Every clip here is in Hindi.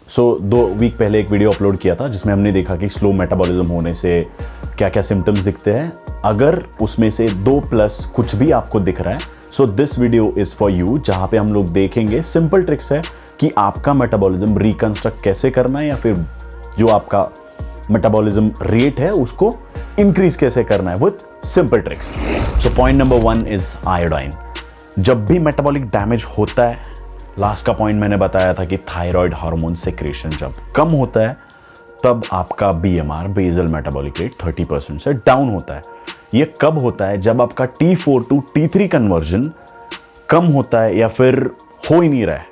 2 वीक पहले एक वीडियो अपलोड किया था जिसमें हमने देखा कि स्लो मेटाबॉलिज्म होने से क्या क्या सिम्टम्स दिखते हैं। अगर उसमें से 2+ कुछ भी आपको दिख रहा है, so this video is for you, जहाँ पे हम लोग देखेंगे सिंपल ट्रिक्स है कि आपका मेटाबॉलिज्म रिकंस्ट्रक्ट कैसे करना है, या फिर जो आपका मेटाबॉलिज्म रेट है उसको इंक्रीज कैसे करना है with simple tricks. So point number 1 is iodine. जब भी मेटाबॉलिक डैमेज होता है, लास्ट का पॉइंट मैंने बताया था कि थायराइड हार्मोन सेक्रेशन जब कम होता है तब आपका BMR बेसल मेटाबॉलिक रेट 30% से डाउन होता है। ये कब होता है? जब आपका T4 टू T3 कन्वर्जन कम होता है या फिर हो ही नहीं रहा है।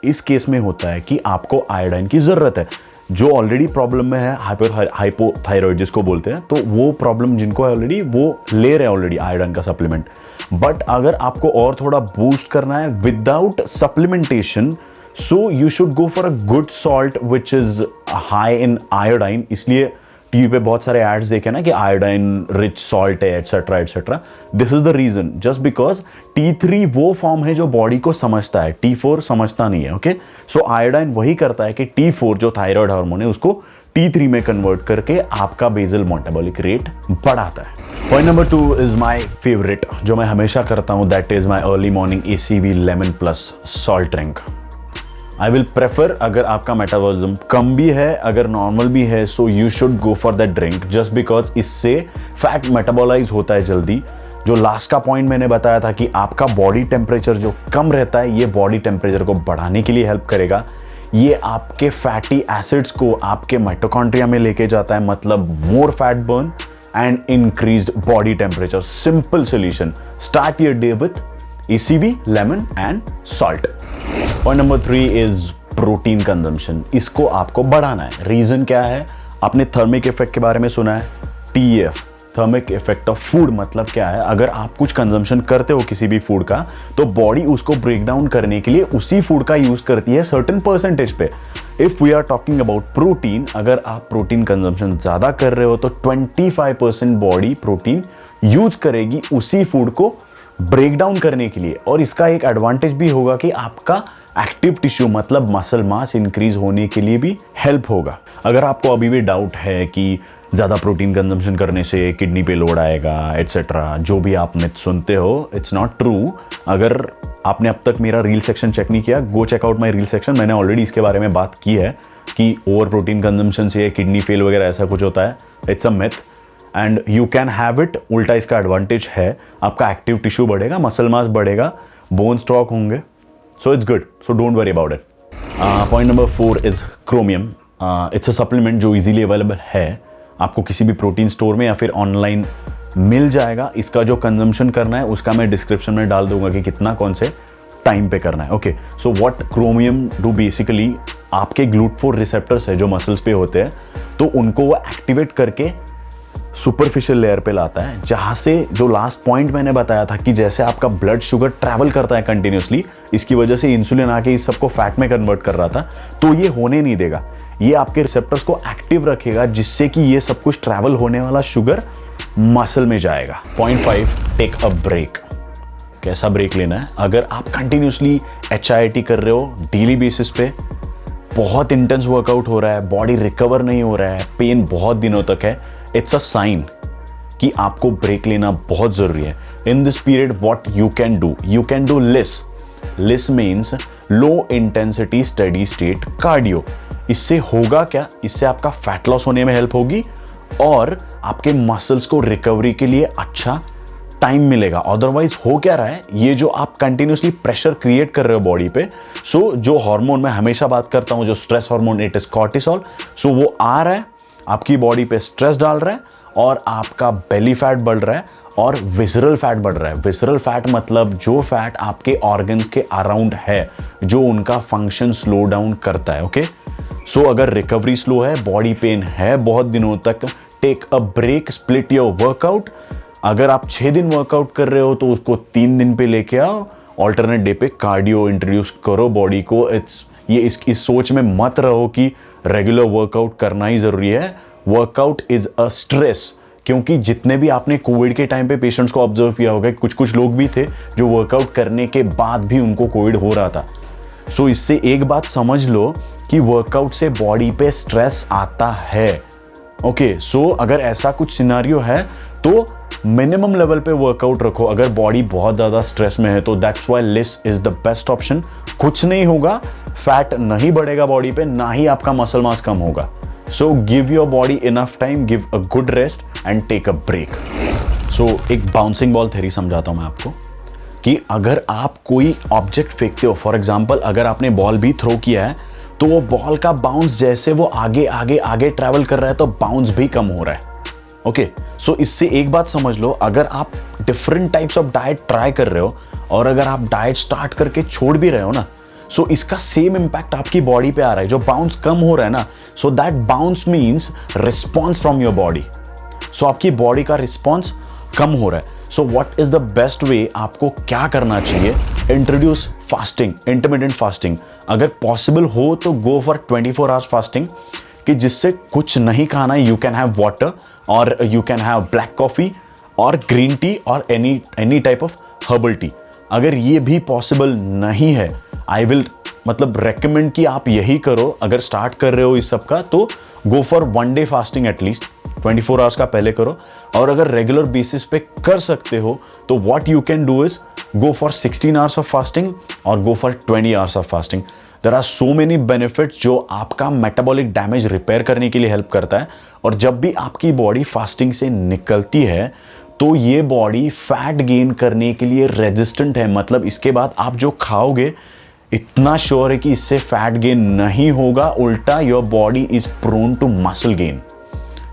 इस केस में होता है कि आपको आयोडाइन की ज़रूरत है। जो ऑलरेडी प्रॉब्लम में है, हाइपोथायरॉइड जिसको बोलते हैं, तो वो प्रॉब्लम जिनको है ऑलरेडी वो ले रहे हैं ऑलरेडी आयोडाइन का सप्लीमेंट। बट अगर आपको और थोड़ा बूस्ट करना है without supplementation, so you should go for a good salt which is high in iodine. इसलिए टीवी पे बहुत सारे एड्स देखे ना कि आयोडाइन रिच सॉल्ट है etcetera etcetera. This is the reason, just because T3 वो फॉर्म है जो बॉडी को समझता है, T4 समझता नहीं है। ओके, सो आयोडाइन वही करता है कि T4 जो थायराइड हार्मोन है उसको T3 में कन्वर्ट करके आपका बेसल मेटाबॉलिक रेट बढ़ाता है। Point number 2 is my favourite, जो मैं हमेशा करता हूँ, that is my early morning ACV lemon plus salt drink. I will prefer, अगर आपका मेटाबॉलिज्म कम भी है, अगर नॉर्मल भी है, सो you should go for that drink, just because इससे फैट मेटाबॉलाइज होता है जल्दी। जो लास्ट का पॉइंट मैंने बताया था कि आपका बॉडी टेम्परेचर जो कम रहता है, ये बॉडी टेम्परेचर को बढ़ाने के लिए हेल्प करेगा। ये आपके फैटी एसिड्स को आपके माइटोकॉन्ड्रिया में लेके जाता है, मतलब more fat burn and increased body temperature. Simple solution, start your day with ACV, lemon and salt. Point number 3 is protein consumption. इसको आपको बढ़ाना है। रीजन क्या है? आपने थर्मिक इफेक्ट के बारे में सुना है, TEF, thermic effect of food. मतलब क्या है? अगर आप कुछ कंजम्पशन करते हो किसी भी फूड का, तो बॉडी उसको ब्रेक डाउन करने के लिए उसी फूड का यूज करती है सर्टेन परसेंटेज पे। If we are talking about protein, अगर आप प्रोटीन कंजम्पशन ज्यादा कर रहे हो तो 25% बॉडी प्रोटीन यूज करेगी उसी फूड को ब्रेक डाउन करने के लिए। और इसका एक एडवांटेज भी होगा कि आपका एक्टिव टिश्यू मतलब मसल मास इंक्रीज होने के लिए भी हेल्प होगा। अगर आपको अभी भी डाउट है कि ज़्यादा प्रोटीन कंजम्पशन करने से किडनी पे लोड आएगा एटसेट्रा, जो भी आप मिथ सुनते हो, इट्स नॉट ट्रू। अगर आपने अब तक मेरा रील सेक्शन चेक नहीं किया, go check out my reel section. मैंने ऑलरेडी इसके बारे में बात की है कि ओवर प्रोटीन कंजम्पशन से किडनी फेल वगैरह ऐसा कुछ होता है। It's a myth and you can have it. उल्टा इसका एडवांटेज है, आपका एक्टिव टिश्यू बढ़ेगा, मसल मास बढ़ेगा, बोन स्ट्रॉक होंगे, so it's good, so don't worry about it. Point number 4 is chromium. It's a supplement जो इजीली अवेलेबल है, आपको किसी भी प्रोटीन स्टोर में या फिर ऑनलाइन मिल जाएगा। इसका जो कंजम्पशन करना है उसका मैं डिस्क्रिप्शन में डाल दूंगा कि कितना कौन से टाइम पे करना है। Okay, so what chromium do basically, आपके GLUT4 रिसेप्टर्स है जो मसल्स पे होते हैं, तो उनको वो एक्टिवेट करके सुपरफिशियल लेयर पे लाता है, जहां से जो लास्ट पॉइंट मैंने बताया था कि जैसे आपका ब्लड शुगर ट्रैवल करता है कंटिन्यूसली, इसकी वजह से इंसुलिन आके इस सबको फैट में कन्वर्ट कर रहा था, तो ये होने नहीं देगा। ये आपके रिसेप्टर्स को एक्टिव रखेगा, जिससे कि ये सब कुछ ट्रैवल होने वाला शुगर मसल में जाएगा। Point 5, take a break. कैसा ब्रेक लेना है? अगर आप कंटिन्यूसली HIIT कर रहे हो डेली बेसिस पे, बहुत इंटेंस वर्कआउट हो रहा है, बॉडी रिकवर नहीं हो रहा है, पेन बहुत दिनों तक है, इट्स अ साइन कि आपको ब्रेक लेना बहुत जरूरी है। In this period what you can do LISS means low intensity steady state cardio. इससे होगा क्या? इससे आपका फैट लॉस होने में हेल्प होगी और आपके मसल्स को रिकवरी के लिए अच्छा टाइम मिलेगा। अदरवाइज हो क्या रहा है, ये जो आप कंटिन्यूसली प्रेशर क्रिएट कर रहे हो बॉडी पे, सो जो हार्मोन मैं हमेशा बात करता हूं, जो stress hormone, it is cortisol, so वो आ रहा है, आपकी बॉडी पे स्ट्रेस डाल रहा है और आपका बेली फैट बढ़ रहा है और विसरल फैट बढ़ रहा है। विसरल फैट मतलब जो फैट आपके ऑर्गन्स के अराउंड है, जो उनका फंक्शन स्लो डाउन करता है। ओके, सो अगर रिकवरी स्लो है, बॉडी पेन है बहुत दिनों तक, take a break, split your workout. अगर आप 6 दिन वर्कआउट कर रहे हो तो उसको 3 दिन पे लेके आओ, ऑल्टरनेट डे पे कार्डियो इंट्रोड्यूस करो बॉडी को। इस सोच में मत रहो कि रेगुलर वर्कआउट करना ही जरूरी है। वर्कआउट इज अ स्ट्रेस, क्योंकि जितने भी आपने कोविड के टाइम पे पेशेंट्स को ऑब्जर्व किया होगा, कुछ लोग भी थे जो वर्कआउट करने के बाद भी उनको कोविड हो रहा था। सो इससे एक बात समझ लो कि वर्कआउट से बॉडी पे स्ट्रेस आता है। ओके, सो अगर ऐसा कुछ सिनेरियो है तो मिनिमम लेवल पे वर्कआउट रखो। अगर बॉडी बहुत ज़्यादा स्ट्रेस में है तो that's why less is the best option. कुछ नहीं होगा, फैट नहीं बढ़ेगा बॉडी पे, ना ही आपका मसल मास कम होगा। So give your body enough time, give a good rest and take a break. So एक बाउंसिंग बॉल थ्योरी समझाता हूं मैं आपको कि अगर आप कोई ऑब्जेक्ट फेंकते हो, फॉर एग्जाम्पल अगर आपने बॉल भी थ्रो किया है तो वो बॉल का बाउंस जैसे वो आगे आगे आगे ट्रैवल कर रहा है तो बाउंस भी कम हो रहा है। ओके, सो इससे एक बात समझ लो, अगर आप different types of diet try कर रहे हो और अगर आप डाइट स्टार्ट करके छोड़ भी रहे हो ना, सो इसका सेम इंपैक्ट आपकी बॉडी पे आ रहा है। जो बाउंस कम हो रहा है ना, so that bounce means response from your body. So आपकी बॉडी का रिस्पॉन्स कम हो रहा है। So what is the best way, आपको क्या करना चाहिए? Introduce fasting, intermittent fasting. अगर पॉसिबल हो तो गो फॉर 24 आवर्स फास्टिंग, कि जिससे कुछ नहीं खाना है। यू कैन हैव वाटर और you can have black coffee और ग्रीन टी और any type of herbal tea. अगर ये भी पॉसिबल नहीं है, आई विल रेकमेंड कि आप यही करो। अगर स्टार्ट कर रहे हो इस सब का तो go for 1 day fasting at least, 24 hours का पहले करो। और अगर रेगुलर बेसिस पे कर सकते हो तो what you can do is go for 16 hours of fasting और go for 20 hours of fasting. There are so many benefits जो आपका मेटाबॉलिक डैमेज रिपेयर करने के लिए हेल्प करता है। और जब भी आपकी बॉडी फास्टिंग से निकलती है तो ये बॉडी फैट गेन करने के लिए रेजिस्टेंट है। मतलब इसके बाद आप जो खाओगे इतना श्योर है कि इससे फैट गेन नहीं होगा, उल्टा your body is prone to muscle gain.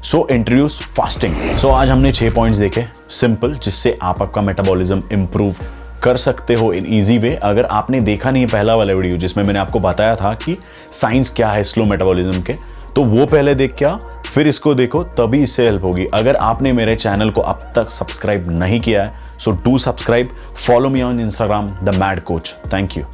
So introduce fasting. So आज हमने 6 पॉइंट्स देखे सिंपल, जिससे आप आपका मेटाबॉलिज्म इंप्रूव कर सकते हो इन इजी वे। अगर आपने देखा नहीं पहला वाला वीडियो जिसमें मैंने आपको बताया था कि साइंस क्या है स्लो मेटाबॉलिज्म के, तो वो पहले देख के आओ, फिर इसको देखो, तभी इससे हेल्प होगी। अगर आपने मेरे चैनल को अब तक सब्सक्राइब नहीं किया है, so do subscribe, follow me on Instagram the mad coach. Thank you.